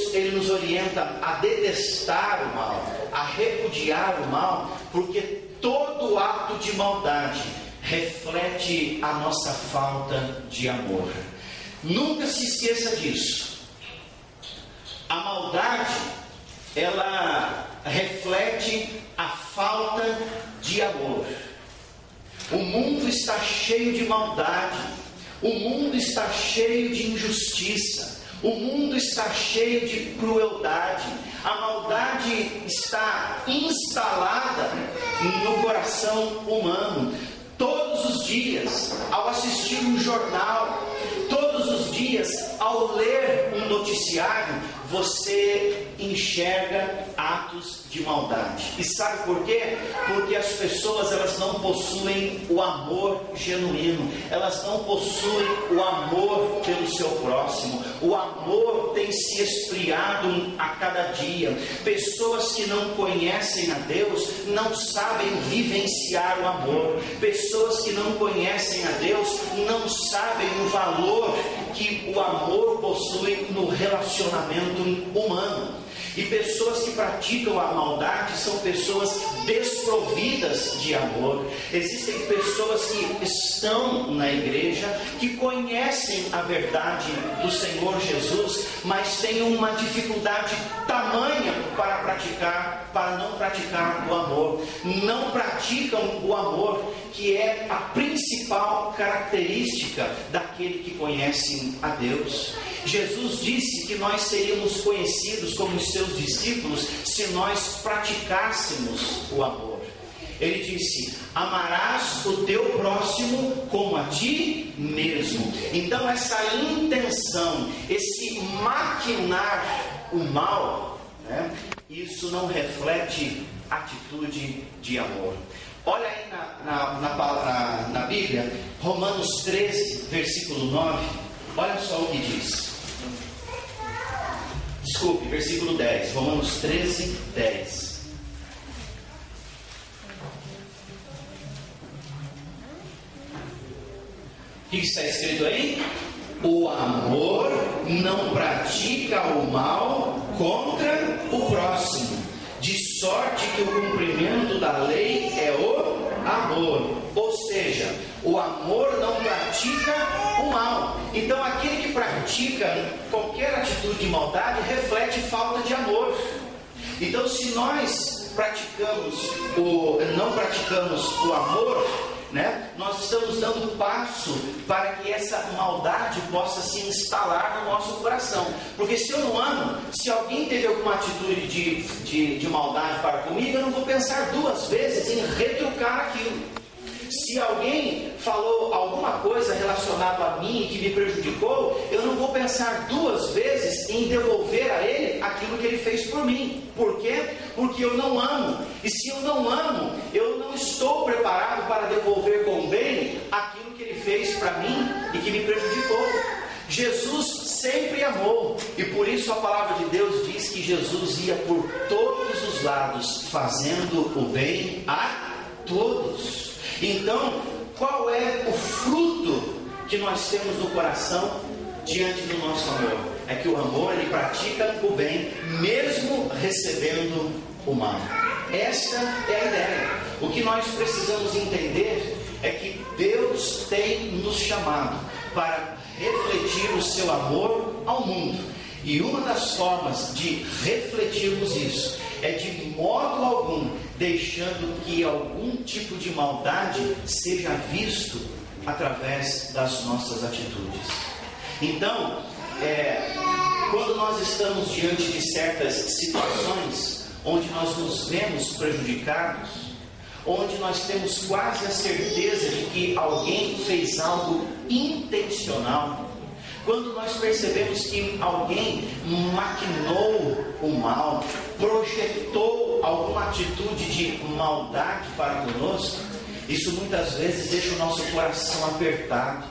Deus, Ele nos orienta a detestar o mal, a repudiar o mal, porque todo ato de maldade reflete a nossa falta de amor. Nunca se esqueça disso. A maldade, ela reflete a falta de amor. O mundo está cheio de maldade, o mundo está cheio de injustiça, o mundo está cheio de crueldade. A maldade está instalada no coração humano. Todos os dias, ao assistir um jornal, todos os dias, ao ler um noticiário, você enxerga atos de maldade. E sabe por quê? Porque as pessoas, elas não possuem o amor genuíno, elas não possuem o amor pelo seu próximo. O amor tem se esfriado a cada dia. Pessoas que não conhecem a Deus não sabem vivenciar o amor. Pessoas que não conhecem a Deus não sabem o valor que o amor possui no relacionamento humano. E pessoas que praticam a maldade são pessoas desprovidas de amor. Existem pessoas que estão na igreja, que conhecem a verdade do Senhor Jesus, mas têm uma dificuldade tamanha para não praticar o amor. Não praticam o amor, que é a principal característica daquele que conhece a Deus. Jesus disse que nós seríamos conhecidos como os seus discípulos se nós praticássemos o amor. Ele disse: amarás o teu próximo como a ti mesmo. Então essa intenção, esse maquinar o mal, né, isso não reflete atitude de amor. Olha aí na Bíblia, Romanos 13, versículo 9. Olha só o que diz. Desculpe, versículo 10. Romanos 13, 10. O que está escrito aí? O amor não pratica o mal contra o próximo, de sorte que o cumprimento da lei é o amor. Ou seja, o amor não pratica o mal. Então aquele que pratica qualquer atitude de maldade reflete falta de amor. Então se nós não praticamos o amor, né, nós estamos dando passo para que essa maldade possa se instalar no nosso coração. Porque se eu não amo, se alguém teve alguma atitude de maldade para comigo, eu não vou pensar duas vezes em retrucar aquilo. Se alguém falou alguma coisa relacionada a mim que me prejudicou, eu não vou pensar duas vezes em devolver a ele aquilo que ele fez por mim. Por quê? Porque eu não amo. E se eu não amo, eu não estou preparado para devolver com bem aquilo que ele fez para mim e que me prejudicou. Jesus sempre amou, e por isso a palavra de Deus diz que Jesus ia por todos os lados, fazendo o bem a todos. Então, qual é o fruto que nós temos no coração diante do nosso amor? É que o amor, ele pratica o bem, mesmo recebendo o mal. Esta é a ideia. O que nós precisamos entender é que Deus tem nos chamado para refletir o seu amor ao mundo. E uma das formas de refletirmos isso é de modo algum deixando que algum tipo de maldade seja visto através das nossas atitudes. Então, quando nós estamos diante de certas situações onde nós nos vemos prejudicados, onde nós temos quase a certeza de que alguém fez algo intencional, quando nós percebemos que alguém maquinou o mal, projetou alguma atitude de maldade para conosco, isso muitas vezes deixa o nosso coração apertado.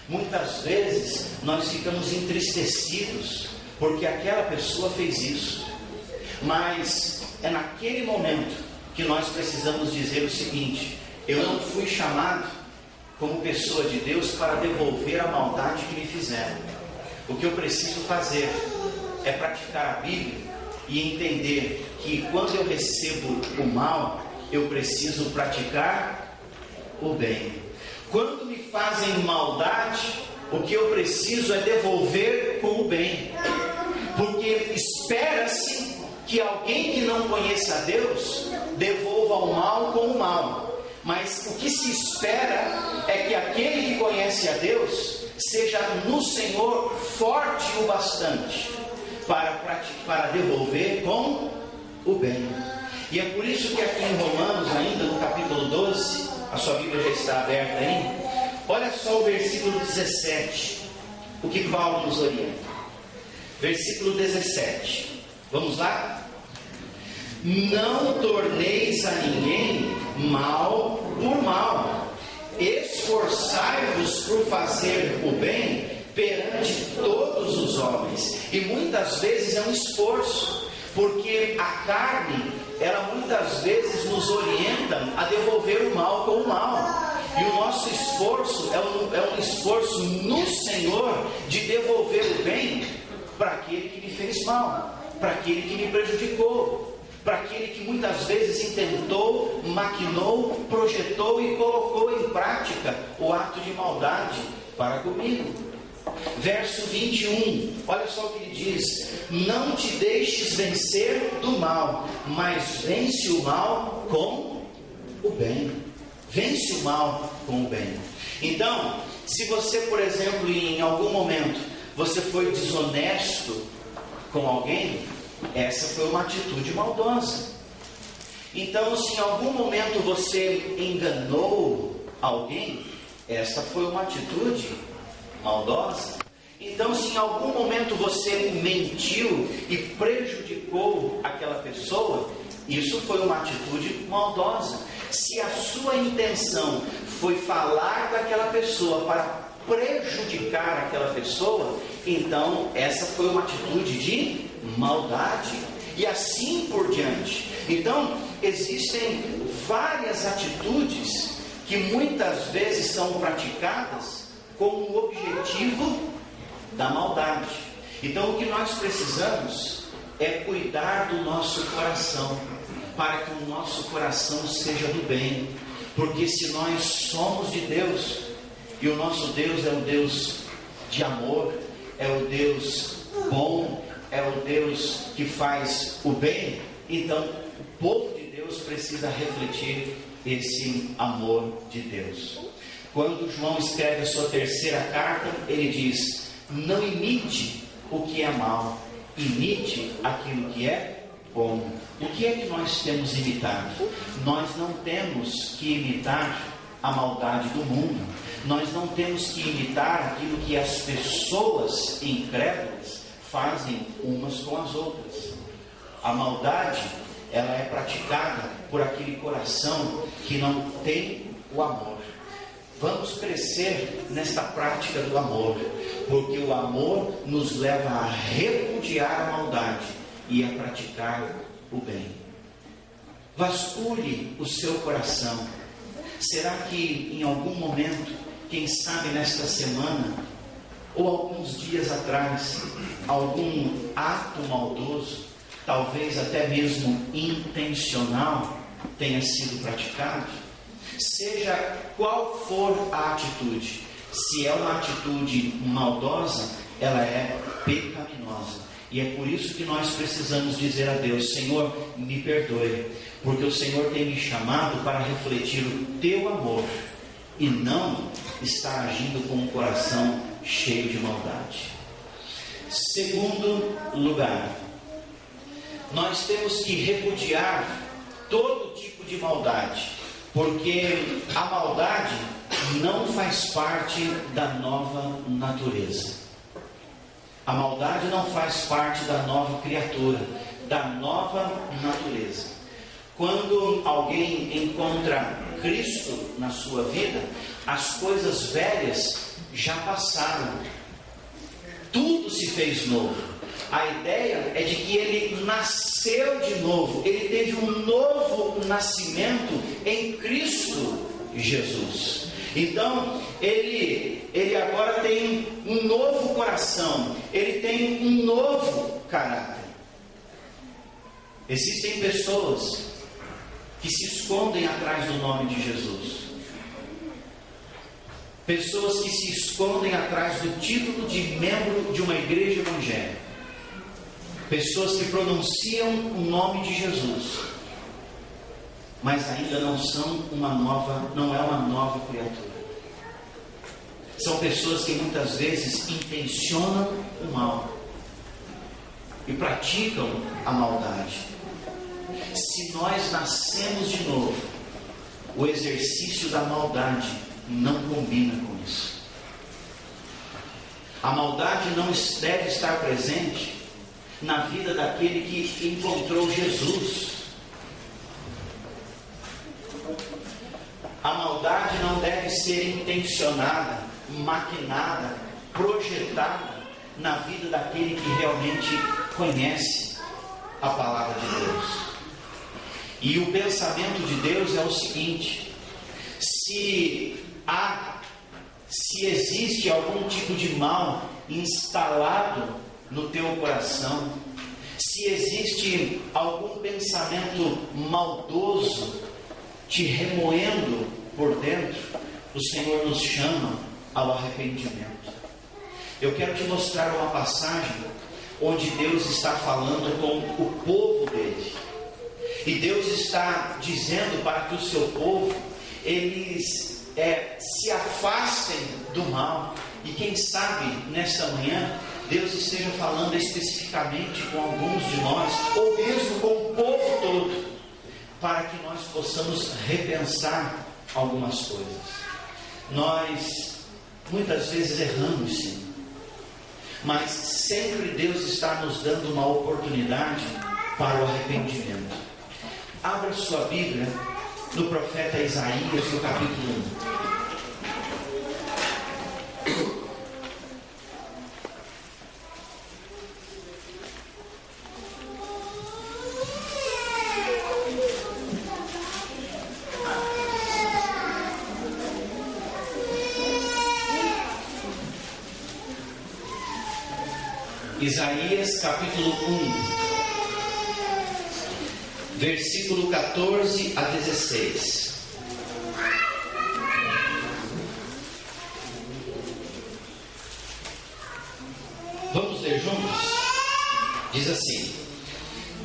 Muitas vezes nós ficamos entristecidos porque aquela pessoa fez isso. Mas é naquele momento que nós precisamos dizer o seguinte: eu não fui chamado como pessoa de Deus para devolver a maldade que me fizeram. O que eu preciso fazer é praticar a Bíblia e entender que quando eu recebo o mal, eu preciso praticar o bem. Quando me fazem maldade, o que eu preciso é devolver com o bem. Porque espera-se que alguém que não conheça a Deus devolva o mal com o mal. Mas o que se espera é que aquele que conhece a Deus seja no Senhor forte o bastante para devolver com o bem. E é por isso que aqui em Romanos, ainda no capítulo 12, a sua Bíblia já está aberta aí, olha só o versículo 17, o que Paulo nos orienta. Versículo 17, vamos lá? Não torneis a ninguém mal por mal, esforçai-vos por fazer o bem perante todos os homens. E muitas vezes é um esforço, porque a carne, ela muitas vezes nos orienta a devolver o mal com o mal. E o nosso esforço é um esforço no Senhor de devolver o bem para aquele que me fez mal, para aquele que me prejudicou, para aquele que muitas vezes intentou, maquinou, projetou e colocou em prática o ato de maldade para comigo. Verso 21, olha só o que ele diz: não te deixes vencer do mal, mas vence o mal com o bem. Vence o mal com o bem. Então, se você, por exemplo, em algum momento você foi desonesto com alguém, essa foi uma atitude maldosa. Então, se em algum momento você enganou alguém, essa foi uma atitude maldosa. Então, se em algum momento você mentiu e prejudicou aquela pessoa, isso foi uma atitude maldosa. Se a sua intenção foi falar daquela pessoa para prejudicar aquela pessoa, então essa foi uma atitude de maldade, e assim por diante. Então existem várias atitudes que muitas vezes são praticadas com o objetivo da maldade. Então o que nós precisamos é cuidar do nosso coração, para que o nosso coração seja do bem, porque se nós somos de Deus, e o nosso Deus é um Deus de amor, é o Deus bom, é o Deus que faz o bem, então o povo de Deus precisa refletir esse amor de Deus. Quando João escreve a sua terceira carta, ele diz: não imite o que é mal, imite aquilo que é bom. O que é que nós temos imitado? Nós não temos que imitar a maldade do mundo. Nós não temos que imitar aquilo que as pessoas incrédulas fazem umas com as outras. A maldade, ela é praticada por aquele coração que não tem o amor. Vamos crescer nesta prática do amor, porque o amor nos leva a repudiar a maldade e a praticar o bem. Vasculhe o seu coração. Será que em algum momento, quem sabe nesta semana, ou alguns dias atrás, algum ato maldoso, talvez até mesmo intencional, tenha sido praticado? Seja qual for a atitude, se é uma atitude maldosa, ela é pecaminosa. E é por isso que nós precisamos dizer a Deus: Senhor, me perdoe, porque o Senhor tem me chamado para refletir o teu amor e não estar agindo com um coração cheio de maldade. Segundo lugar, nós temos que repudiar todo tipo de maldade, porque a maldade não faz parte da nova natureza. A maldade não faz parte da nova criatura, da nova natureza. Quando alguém encontra Cristo na sua vida, as coisas velhas já passaram. Tudo se fez novo. A ideia é de que ele nasceu de novo. Ele teve um novo nascimento em Cristo Jesus. Então, ele agora tem um novo coração, ele tem um novo caráter. Existem pessoas que se escondem atrás do nome de Jesus. Pessoas que se escondem atrás do título de membro de uma igreja evangélica. Pessoas que pronunciam o nome de Jesus, mas ainda não é uma nova criatura. São pessoas que muitas vezes intencionam o mal e praticam a maldade. Se nós nascemos de novo, o exercício da maldade não combina com isso. A maldade não deve estar presente na vida daquele que encontrou Jesus. A maldade não deve ser intencionada, maquinada, projetada na vida daquele que realmente conhece a palavra de Deus. E o pensamento de Deus é o seguinte: se existe algum tipo de mal instalado no teu coração, se existe algum pensamento maldoso te remoendo por dentro, o Senhor nos chama ao arrependimento. Eu quero te mostrar uma passagem onde Deus está falando com o povo dele. E Deus está dizendo para que o seu povo, eles se afastem do mal. E quem sabe, nesta manhã, Deus esteja falando especificamente com alguns de nós, ou mesmo com o povo todo, para que nós possamos repensar algumas coisas. Nós, muitas vezes, erramos, sim. Mas sempre Deus está nos dando uma oportunidade para o arrependimento. Abra sua Bíblia no profeta Isaías, no capítulo 1. Isaías capítulo 1, versículo 14 a 16. Vamos ler juntos? Diz assim: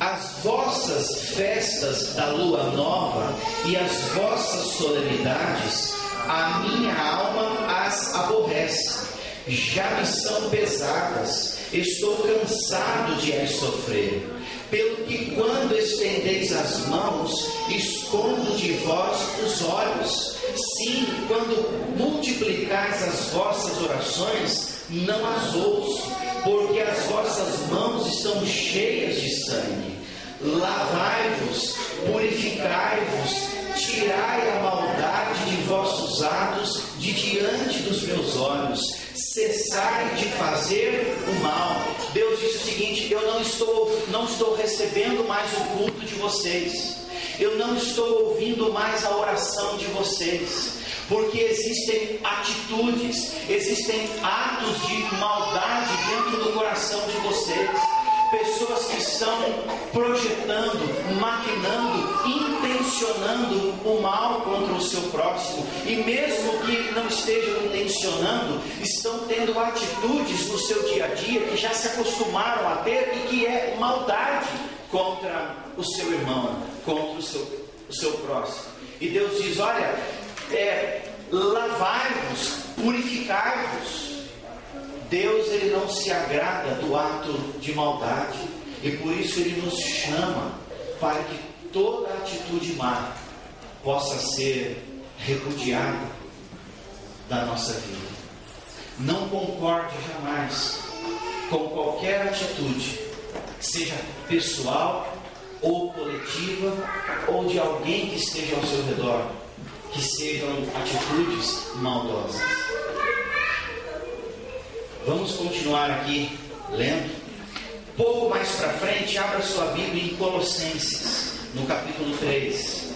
as vossas festas da lua nova e as vossas solenidades, a minha alma as aborrece, já me são pesadas. Estou cansado de as sofrer, pelo que quando estendeis as mãos, escondo de vós os olhos. Sim, quando multiplicais as vossas orações, não as ouço, porque as vossas mãos estão cheias de sangue. Lavai-vos, purificai-vos, tirai a maldade de vossos atos de diante dos meus olhos. Cessai de fazer o mal. Deus disse o seguinte: eu não estou recebendo mais o culto de vocês, eu não estou ouvindo mais a oração de vocês, porque existem atitudes, existem atos de maldade dentro do coração de vocês. Pessoas que estão projetando, maquinando, intencionando o mal contra o seu próximo. E mesmo que não estejam intencionando, estão tendo atitudes no seu dia a dia que já se acostumaram a ter e que é maldade contra o seu irmão, contra o seu próximo. E Deus diz: olha, lavai-vos, purificai-vos. Deus, ele não se agrada do ato de maldade, e por isso ele nos chama para que toda atitude má possa ser repudiada da nossa vida. Não concorde jamais com qualquer atitude, seja pessoal ou coletiva, ou de alguém que esteja ao seu redor, que sejam atitudes maldosas. Vamos continuar aqui lendo. Pouco mais para frente, abra sua Bíblia em Colossenses, no capítulo 3.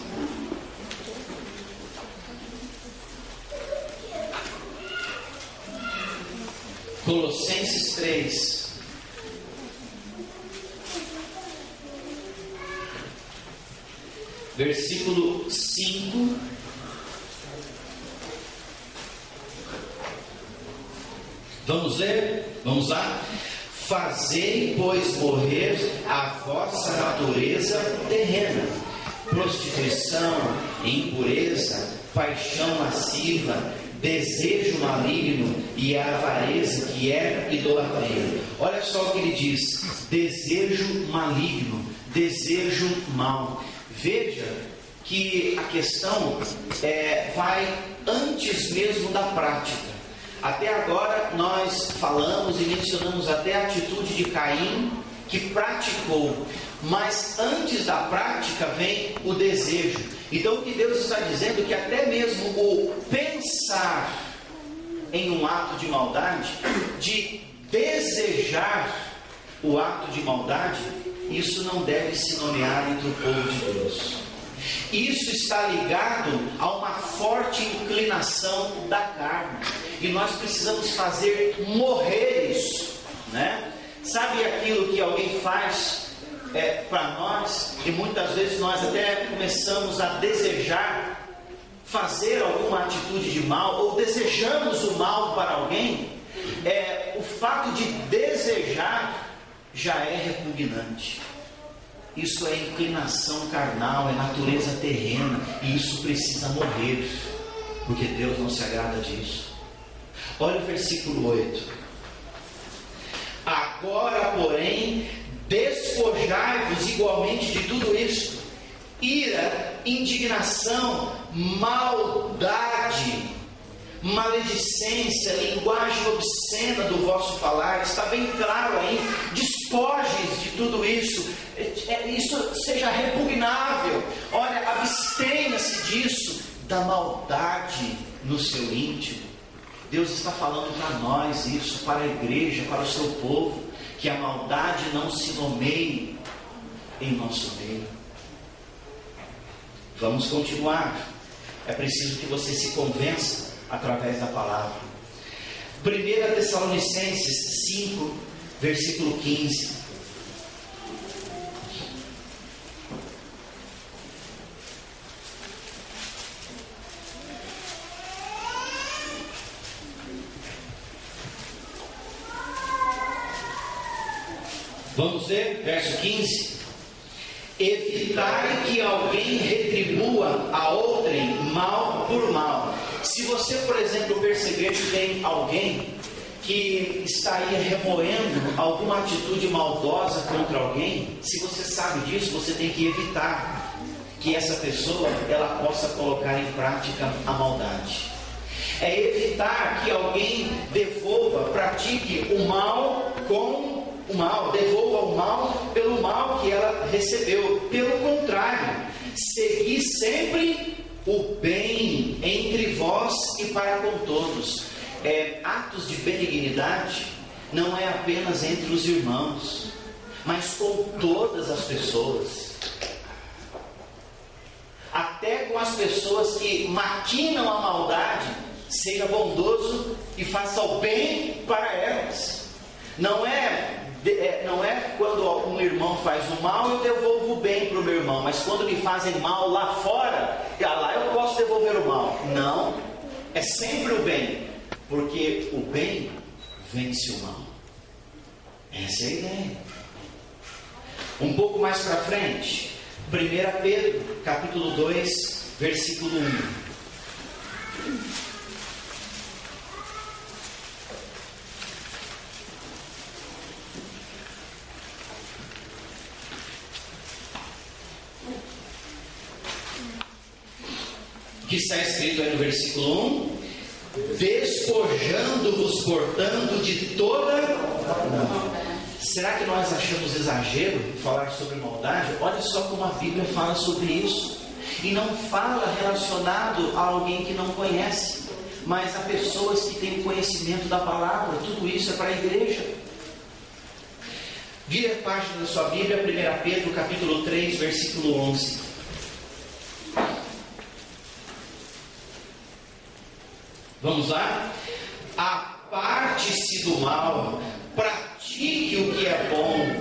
Colossenses 3. versículo 5. Vamos ler? Vamos lá? Fazei, pois, morrer a vossa natureza terrena: prostituição, impureza, paixão lasciva, desejo maligno e a avareza, que é idolatria. Olha só o que ele diz: desejo maligno, desejo mal. Veja que a questão vai antes mesmo da prática. Até agora nós falamos e mencionamos até a atitude de Caim, que praticou, mas antes da prática vem o desejo. Então o que Deus está dizendo é que até mesmo o pensar em um ato de maldade, de desejar o ato de maldade, isso não deve se nomear entre o povo de Deus. Isso está ligado a uma forte inclinação da carne, e nós precisamos fazer morrer isso, né? Sabe aquilo que alguém faz para nós, e muitas vezes nós até começamos a desejar fazer alguma atitude de mal, ou desejamos o mal para alguém? O fato de desejar já é repugnante. Isso é inclinação carnal, é natureza terrena, e isso precisa morrer, porque Deus não se agrada disso. Olha o versículo 8. Agora, porém, despojai-vos igualmente de tudo isso: ira, indignação, maldade, maledicência, linguagem obscena do vosso falar. Está bem claro aí: despojes de tudo isso, isso seja repugnável. Olha, abstenha-se disso, da maldade no seu íntimo. Deus está falando para nós isso, para a igreja, para o seu povo, que a maldade não se nomeie em nosso meio. Vamos continuar. É preciso que você se convença através da palavra. 1 Tessalonicenses 5, versículo 15. Vamos ver, verso 15. Evitai que alguém retribua a outrem mal por mal. Se você, por exemplo, perceber que tem alguém que está aí remoendo alguma atitude maldosa contra alguém, se você sabe disso, você tem que evitar que essa pessoa ela possa colocar em prática a maldade. É evitar que alguém pratique o mal com o mal, devolva o mal pelo mal que ela recebeu. Pelo contrário, segui sempre o bem entre vós e para com todos. Atos de benignidade não é apenas entre os irmãos, mas com todas as pessoas, até com as pessoas que maquinam a maldade. Seja bondoso e faça o bem para elas. Não é quando um irmão faz o mal, eu devolvo o bem para o meu irmão, mas quando me fazem mal lá fora, lá eu posso devolver o mal. Não, é sempre o bem, porque o bem vence o mal. Essa é a ideia. Um pouco mais para frente, 1 Pedro, capítulo 2, versículo 1. Que está escrito aí no versículo 1: despojando-vos, portanto, de toda maldade. Será que nós achamos exagero falar sobre maldade? Olha só como a Bíblia fala sobre isso. E não fala relacionado a alguém que não conhece, mas a pessoas que têm conhecimento da palavra. Tudo isso é para a igreja. Vira a página da sua Bíblia, 1 Pedro capítulo 3, versículo 11. Vamos lá? Aparte-se do mal, pratique o que é bom,